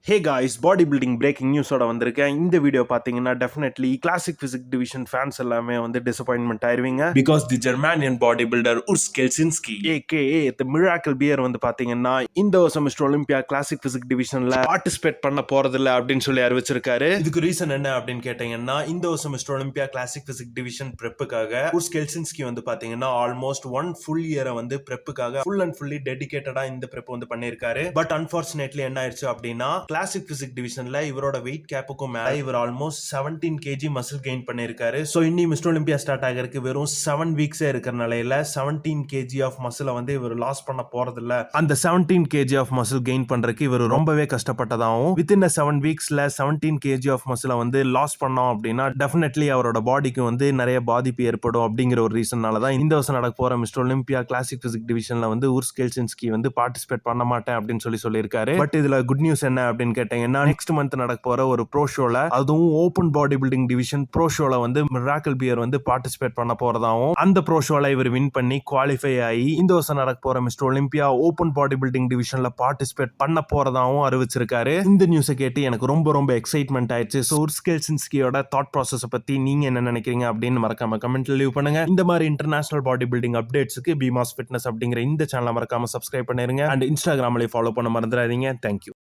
ஹே guys, body building breaking நியூஸோட வந்திருக்கேன். இந்த வீடியோ பார்த்தீங்கன்னா definitely classic physique division fans எல்லாமே வந்து டிசப்பாயின்மெண்ட் ஆயிருவீங்க. Because the Germanian body builder Urs Kalecinski AKA the miracle bear வந்து பார்த்தீங்கன்னா இந்த வருஷம் மிஸ்டர் ஒலிம்பியா கிளாசிக் பிசிக் டிவிஷன்ல பார்ட்டிசிபேட் பண்ண போறதில்ல அப்படின்னு சொல்லி அறிவிச்சிருக்காரு. இதுக்கு ரீசன் என்ன அப்படின்னு கேட்டீங்கன்னா, இந்த வருஷம் mister Olympia classic physique division பிரெப்புக்காக உர்ஸ் கெல்சின்ஸ்கி வந்து பார்த்தீங்கன்னா ஆல்மோஸ்ட் 1 ஃபுல் இயரை வந்து பிரெப்புக்காக ஃபுல் அண்ட் ஃபுல்லி டெடிகேட்டடா இந்த பிரெப் வந்து பண்ணியிருக்காரு. பட் அன்பார்ச்சுனேட்லி என்ன ஆயிடுச்சு அப்படின்னா, கிளாசிக் பிசிக் டிவிஷன்ல இவரோட வெயிட் கேப்புக்கும் மேல இவர் ஆல்மோஸ்ட் 17 kg மசில் கெயின் பண்ணிருக்காரு. சோ இன்னி மிஸ்டர் ஒலிம்பியா ஸ்டார்ட் ஆகிறதுக்கு வெறும் 7 வீக்ஸே இருக்கிற நிலையில 17 kg ஆஃப் மசிலை வந்து இவர் லாஸ் பண்ண போறது இல்ல. அந்த 17 kg ஆஃப் மசில் கெயின் பண்றதுக்கு இவர் ரொம்பவே கஷ்டப்பட்டதாகவும் வித்தின் 7 வீக்ஸ்ல 17 kg ஆஃப் மசிலை வந்து லாஸ் பண்ணோம் அப்படின்னா டெஃபினெட்லி அவரோட பாடிக்கு வந்து நிறைய பாதிப்பு ஏற்படும் அப்படிங்கிற ஒரு ரீசன்னால தான் இந்த வருஷம் நடக்க போற மிஸ்டர் ஒலிம்பியா கிளாசிக் பிசிக் டிவிஷன்ல வந்து உர்ஸ் கெல்சின்ஸ்கி வந்து பார்ட்டிசிபேட் பண்ண மாட்டேன் அப்படின்னு சொல்லியிருக்காரு. பட் இதுல குட் நியூஸ் என்ன அப்படின்னு கேட்டீங்கன்னா, நெக்ஸ்ட் மந்த் நடக்க போற ஒரு ப்ரோ ஷோல, அதுவும் open body building division bro ஷோல வந்து மிராக்கிள் பியர் வந்து பார்ட்டிசிபேட் பண்ண போறதாவும், அந்த ப்ரோ ஷோல இவர் வின் பண்ணி குவாலிஃபை ஆகி இந்த வருஷம் நடக்க போற mister Olympia open body building டிவிஷன்ல பார்ட்டிசிபேட் பண்ண போறதாவும் அறிவிச்சிருக்காரு. இந்த நியூஸை கேட்டு எனக்கு ரொம்ப ரொம்ப எக்ஸைட்மெண்ட் ஆயிடுச்சு. ஸோ உர்ஸ் கெல்சின்ஸ்கியோட தாட் ப்ராசஸ் பத்தி நீங்க என்ன நினைக்கிறீங்க அப்படின்னு மறக்காம கமெண்ட்ல லீவ் பண்ணுங்க. இந்த மாதிரி இன்டர்நேஷனல் பாடி பில்டிங் அப்டேட்ஸ்க்கு பிமாஸ் ஃபிட்னஸ் அப்படிங்கிற இந்த சேனலை மறக்காம சப்ஸ்கிரைப் பண்ணிருங்க. அண்ட் இன்ஸ்டாகிராம்ல ஃபாலோ பண்ண மறந்துடாதீங்க. தேங்க்யூ.